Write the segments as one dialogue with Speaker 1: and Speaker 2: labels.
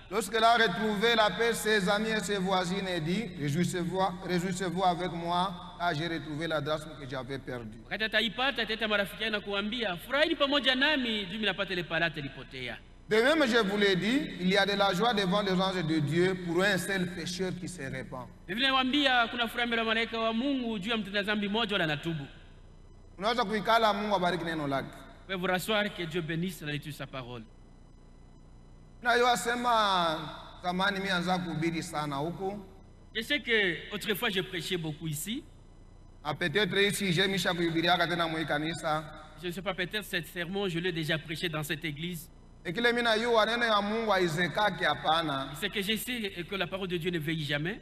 Speaker 1: Lorsqu'elle a retrouvé la paix, ses amis et ses voisines, elle dit, réjouissez-vous avec moi, car j'ai retrouvé la drachme que j'avais perdue. De même, je vous l'ai dit, il y a de la joie devant les anges de Dieu pour un seul pécheur qui se répand. Unaweza kuikala, Mungu abariki neno lake.
Speaker 2: Vous pouvez vous rasseoir, que Dieu bénisse la lecture de sa parole.
Speaker 1: Je
Speaker 2: sais que autrefois j'ai prêché beaucoup ici.
Speaker 1: Peut-être ici, je ne
Speaker 2: sais pas, peut-être cet sermon, je l'ai déjà prêché dans cette église.
Speaker 1: Et ce que
Speaker 2: je sais est que la parole de Dieu ne vieillit jamais.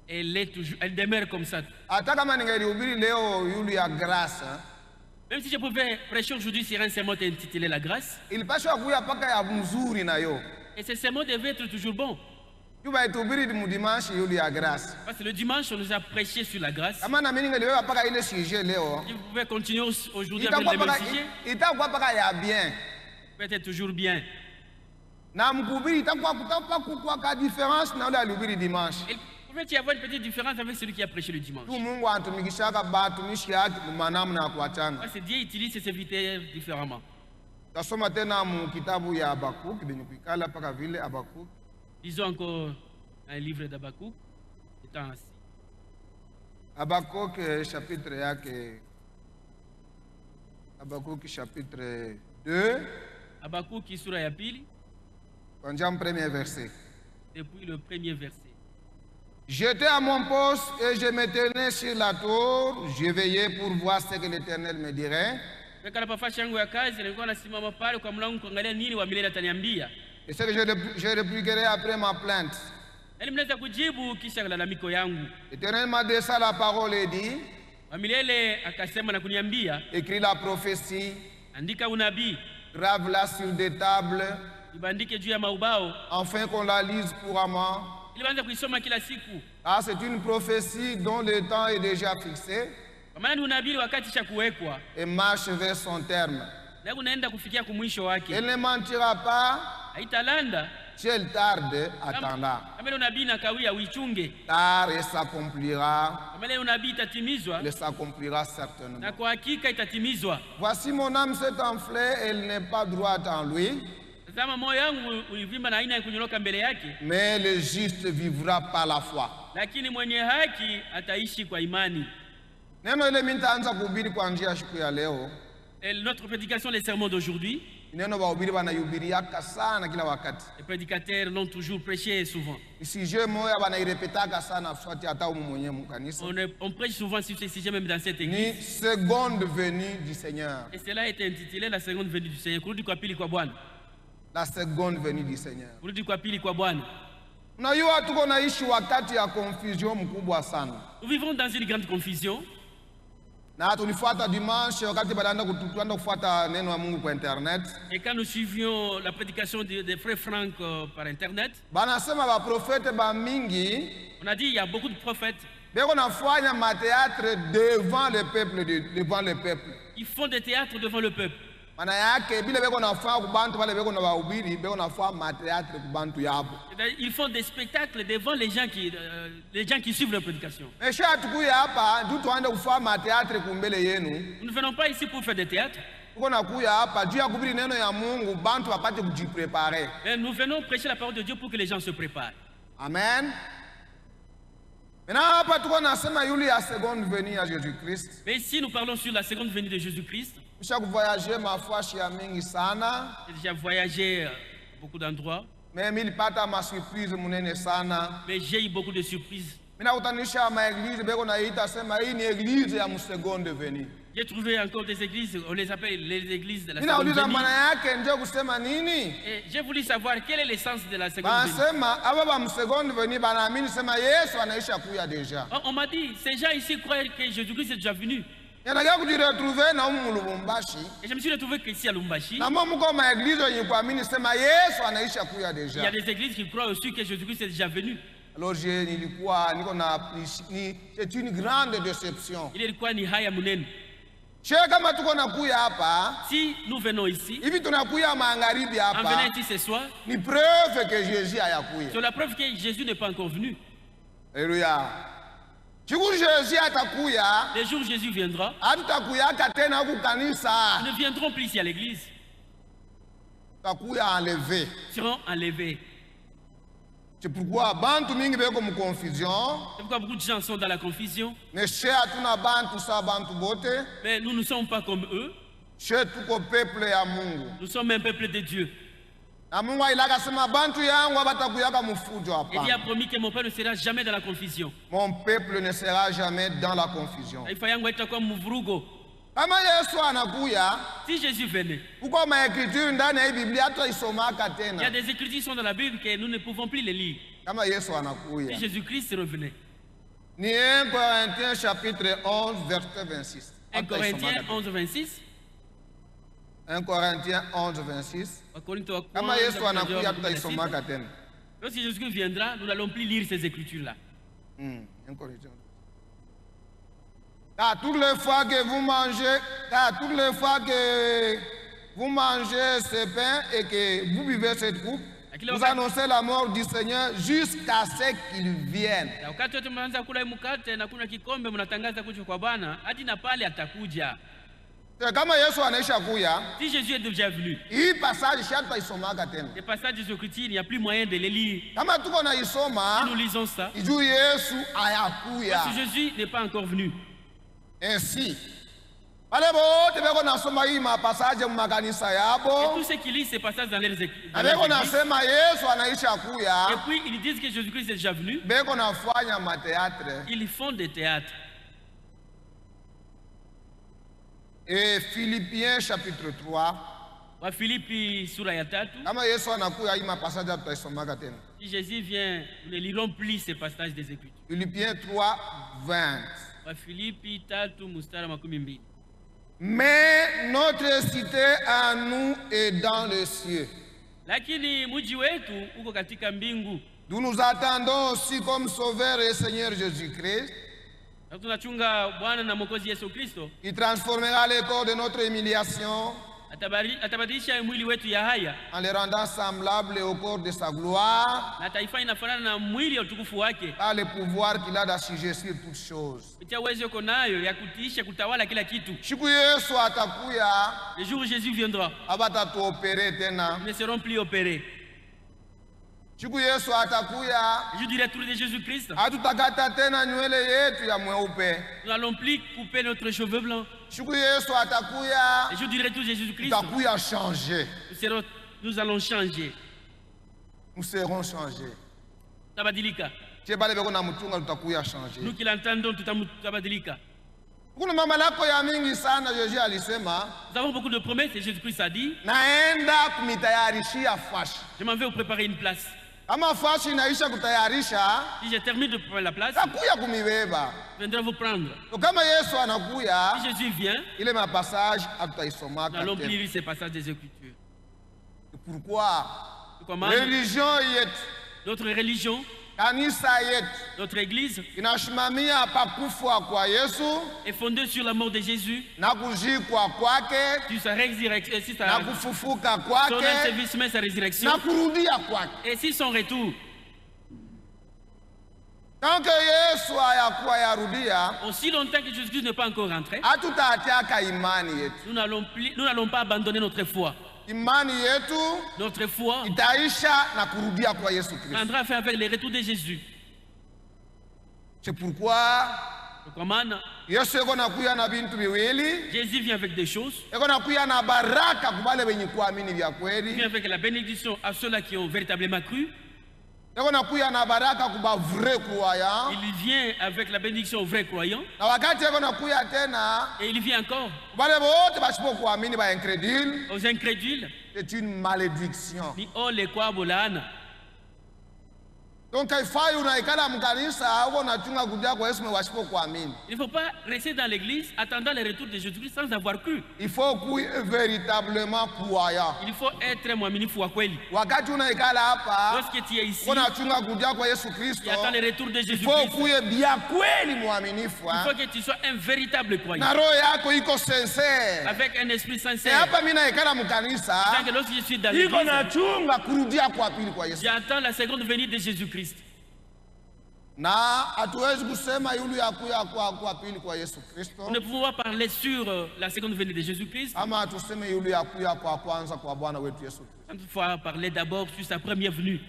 Speaker 2: Elle demeure comme ça. Même si je pouvais prêcher aujourd'hui sur un sermon intitulé La grâce, et ce sermon devait être toujours bon. Parce que le dimanche, on nous a prêché sur la grâce. Si vous pouvez continuer aujourd'hui avec le même sujet, peut-être toujours bien. Il pouvait y avoir une petite différence avec celui qui a prêché le dimanche. Parce que Dieu utilise ses serviteurs différemment. Lisons encore un livre d'Habakkuk, étant assis.
Speaker 1: Habakkuk chapitre 2.
Speaker 2: Habakkuk sura ya pili.
Speaker 1: Premier verset.
Speaker 2: Depuis le premier verset.
Speaker 1: J'étais à mon poste et je me tenais sur la tour. Je veillais pour voir ce que l'Éternel me dirait. Et ce que je répliquerai après ma plainte. L'Éternel m'a adressé la parole et dit, écris la prophétie, grave-la sur des tables, afin qu'on la lise couramment. Ah, c'est une prophétie dont le temps est déjà fixé et marche vers son terme. Elle ne mentira pas. Si elle tarde, attends-la. Car elle s'accomplira. Elle s'accomplira certainement. Voici mon âme s'est enflée, elle n'est pas droite en lui. Mais le juste vivra par la foi.
Speaker 2: Notre prédication, les sermons d'aujourd'hui, les prédicateurs l'ont toujours prêché souvent. On prêche souvent sur ce sujet même dans cette église.
Speaker 1: Seconde venue du Seigneur.
Speaker 2: Et cela a été intitulé la seconde venue du Seigneur.
Speaker 1: La seconde venue du Seigneur. Nous
Speaker 2: vivons dans une grande confusion. Et quand nous suivions la prédication des frères Franck par internet, on a dit il y a beaucoup de prophètes. Ils font des théâtres devant le peuple. Ils font des spectacles devant les gens qui suivent leur prédication. Nous ne venons pas ici pour faire des théâtres. Mais nous venons prêcher la parole de Dieu pour que les gens se préparent.
Speaker 1: Amen. Mais
Speaker 2: ici nous parlons sur la seconde venue de Jésus-Christ.
Speaker 1: J'ai
Speaker 2: déjà voyagé à beaucoup d'endroits.
Speaker 1: Mais
Speaker 2: j'ai eu beaucoup de surprises. J'ai trouvé encore des églises, on les appelle les églises de la seconde venue. Et j'ai voulu savoir quel est l'essence de la seconde venue. On m'a dit, ces gens ici croient que Jésus-Christ est déjà venu. Et je me suis retrouvé ici à Lumbashi. Il y a des églises qui croient aussi que Jésus-Christ est déjà venu.
Speaker 1: Alors c'est une grande déception.
Speaker 2: Si nous venons ici,
Speaker 1: en
Speaker 2: venant ici ce soir,
Speaker 1: preuve que Jésus
Speaker 2: c'est la preuve que Jésus n'est pas encore venu.
Speaker 1: Alléluia.
Speaker 2: Le jour où Jésus viendra, nous ne viendrons plus ici à l'église. Nous serons enlevés.
Speaker 1: C'est pourquoi beaucoup
Speaker 2: de gens sont dans la confusion. Mais nous ne sommes pas comme eux. Nous sommes un peuple de Dieu. Il a promis que mon peuple ne sera jamais dans la confusion.
Speaker 1: Mon peuple ne sera jamais dans la confusion.
Speaker 2: Si Jésus venait, il y a des écritures qui sont dans la Bible que nous ne pouvons plus les lire. Si Jésus-Christ revenait.
Speaker 1: 1 Corinthiens chapitre 11 verset 26.
Speaker 2: 1 Corinthiens 11 26.
Speaker 1: 1 Corinthiens 11 26.
Speaker 2: Lorsque Jésus viendra, nous n'allons plus lire ces écritures-là.
Speaker 1: Car toutes les fois que vous mangez ce pain et que vous buvez cette coupe, vous annoncez la mort du Seigneur jusqu'à ce qu'il vienne.
Speaker 2: Si Jésus est déjà venu,
Speaker 1: les passages
Speaker 2: des Écritures, il n'y a plus moyen de les lire. Si nous lisons ça, parce que Jésus n'est pas encore venu.
Speaker 1: Ainsi, et
Speaker 2: tous ceux qui lisent ces passages dans les églises, et puis ils disent que Jésus-Christ est déjà venu, ils font des théâtres.
Speaker 1: Et Philippiens chapitre 3.
Speaker 2: Si Jésus vient, nous ne lirons plus ces passages des Écritures.
Speaker 1: Philippiens 3, 20. Mais notre cité à nous est dans le ciel. D'où nous attendons aussi comme Sauveur et Seigneur Jésus-Christ. Il transformera les corps de notre humiliation en les rendant semblables au corps de sa gloire par le pouvoir qu'il a d'assujettir toutes choses.
Speaker 2: Le jour où Jésus viendra, nous ne serons plus opérés. Le jour du retour de Jésus-Christ, nous n'allons plus couper notre cheveu blanc. Le jour du retour de Jésus-Christ, nous allons changer.
Speaker 1: Nous serons changés.
Speaker 2: Nous qui l'entendons, tout tabadilika.
Speaker 1: Nous avons
Speaker 2: beaucoup de promesses et Jésus-Christ a dit, je m'en vais vous préparer une place. Si je termine de préparer la place, je viendrai vous prendre. Si Jésus vient, nous allons lire ces passages des Écritures.
Speaker 1: Pourquoi
Speaker 2: notre religion, notre église est fondée sur la mort de Jésus, sur sa résurrection, son ensevelissement, sa résurrection, et sur son retour. Aussi longtemps que Jésus n'est pas encore rentré, nous n'allons pas abandonner notre foi. Notre foi prendra fin avec le retour de Jésus.
Speaker 1: C'est pourquoi
Speaker 2: Jésus vient avec des choses. Il vient avec la bénédiction à ceux-là qui ont véritablement cru. Il vient avec la bénédiction aux vrais croyants. Et il vient encore aux incrédules.
Speaker 1: C'est une malédiction. Donc il
Speaker 2: ne faut pas rester dans l'église attendant le retour de Jésus-Christ sans avoir cru.
Speaker 1: Il faut véritablement croyant.
Speaker 2: Il faut être mwaminifu wa kweli.
Speaker 1: Lorsque
Speaker 2: tu es ici, tu attends le retour de Jésus-Christ. Il faut que tu sois un véritable croyant. Avec un esprit sincère. Que lorsque je suis dans l'église, j'attends la seconde venue de Jésus-Christ.
Speaker 1: Nous
Speaker 2: ne pouvons pas parler sur la seconde venue de Jésus-Christ. Il faut parler d'abord sur sa première venue.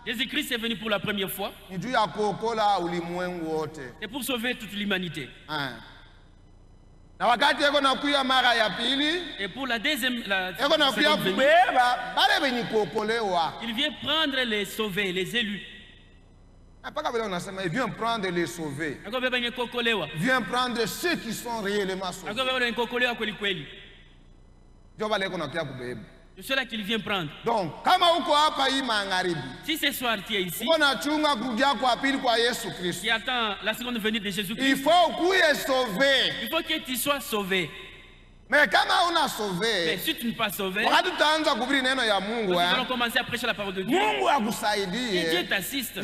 Speaker 2: Jésus-Christ est venu pour la première fois et pour sauver toute l'humanité. Et pour la deuxième venue, il vient prendre les sauvés, les élus.
Speaker 1: Il vient prendre les sauvés. Il vient prendre ceux qui sont réellement sauvés.
Speaker 2: C'est cela qu'il vient prendre.
Speaker 1: Donc,
Speaker 2: si ce soir tu es ici, qui attend la seconde venue de Jésus-Christ,
Speaker 1: il faut
Speaker 2: que tu sois sauvé.
Speaker 1: Mais
Speaker 2: si tu n'es pas sauvé, nous allons commencer à prêcher la parole de Dieu. Et Dieu t'assiste. Que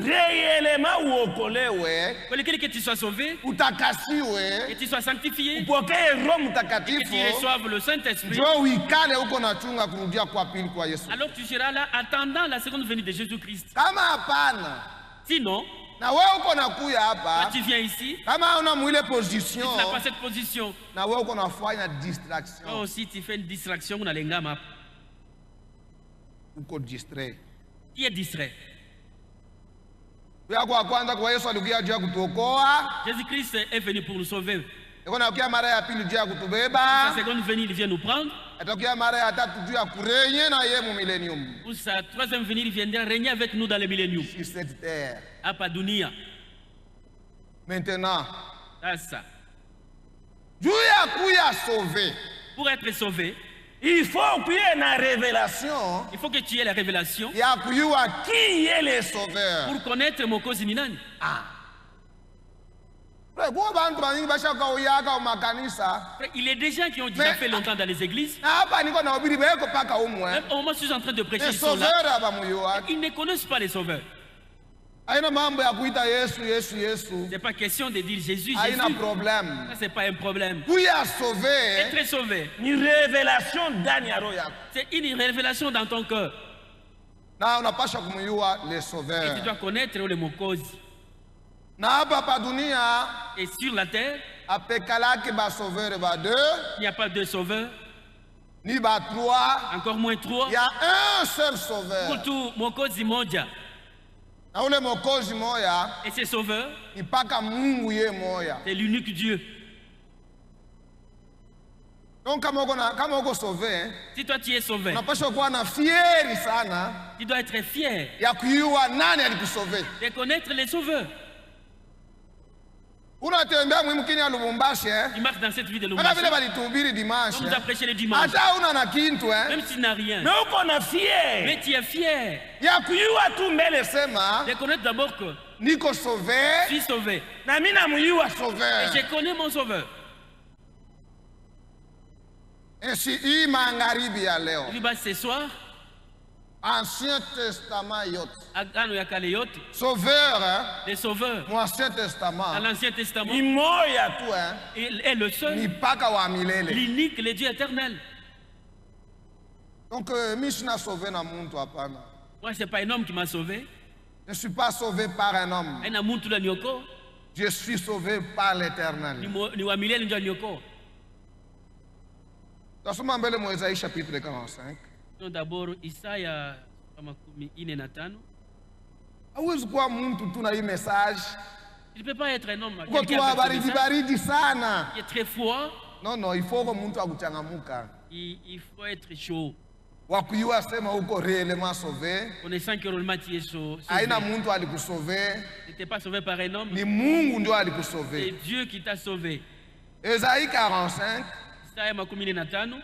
Speaker 2: tu sois sauvé, que tu sois sanctifié, que tu reçoives le Saint-Esprit. Alors tu seras là attendant la seconde venue de Jésus-Christ. Sinon, quand tu viens ici, tu n'as pas cette position. Oh, si tu fais une distraction, tu es distrait. Jésus-Christ est venu pour nous sauver. Sa seconde venue, il vient nous prendre. Pour sa troisième venue, il viendra régner avec nous dans le millénium. À Padunia.
Speaker 1: Maintenant,
Speaker 2: ça.
Speaker 1: Pour
Speaker 2: être sauvé,
Speaker 1: il faut qu'il y ait une révélation.
Speaker 2: Il faut que tu aies la révélation.
Speaker 1: Qui est le sauveur?
Speaker 2: Pour connaître mon cause Ninani. Il y a des gens qui ont déjà fait longtemps dans les églises. Même au moment où je suis en train de prêcher, ils ne connaissent pas les sauveurs. C'est pas question de dire Jésus, Jésus. Ça, c'est pas un problème. Être sauvé,
Speaker 1: une révélation
Speaker 2: c'est une révélation dans ton cœur. Et tu dois connaître le mot cause. Et sur la terre, il n'y a pas deux sauveurs,
Speaker 1: ni trois,
Speaker 2: encore moins trois.
Speaker 1: Il y a un seul sauveur.
Speaker 2: Et ce sauveur, c'est l'unique Dieu.
Speaker 1: Donc, si
Speaker 2: toi tu es sauvé, tu dois être fier de connaître les sauveurs. Tu marches dans cette vie de Lubumbashi. Comme tu as prêché le dimanche. Même si tu n'as rien. Mais tu es fier. De connaître d'abord que je suis sauvé. Et je connais mon sauveur.
Speaker 1: Ainsi,
Speaker 2: ce soir,
Speaker 1: Ancien Testament
Speaker 2: sauveur, les sauveurs,
Speaker 1: Ancien Testament,
Speaker 2: dans l'Ancien Testament,
Speaker 1: il
Speaker 2: est le seul, l'unique, le Dieu éternel.
Speaker 1: Donc, moi,
Speaker 2: c'est pas un homme qui m'a sauvé.
Speaker 1: Je ne suis pas sauvé par un homme. Je suis sauvé par l'Éternel. Nous sommes en Isaïe chapitre 45.
Speaker 2: D'abord, Isaya 45. Il ne peut pas être un homme qui est très froid.
Speaker 1: Non, il faut que
Speaker 2: il faut être chaud.
Speaker 1: Connaissant
Speaker 2: que réellement tu es sauvé. Tu n'étais pas sauvé par un homme. C'est Dieu qui t'a sauvé.
Speaker 1: Isaïe 45.
Speaker 2: Isaya 45.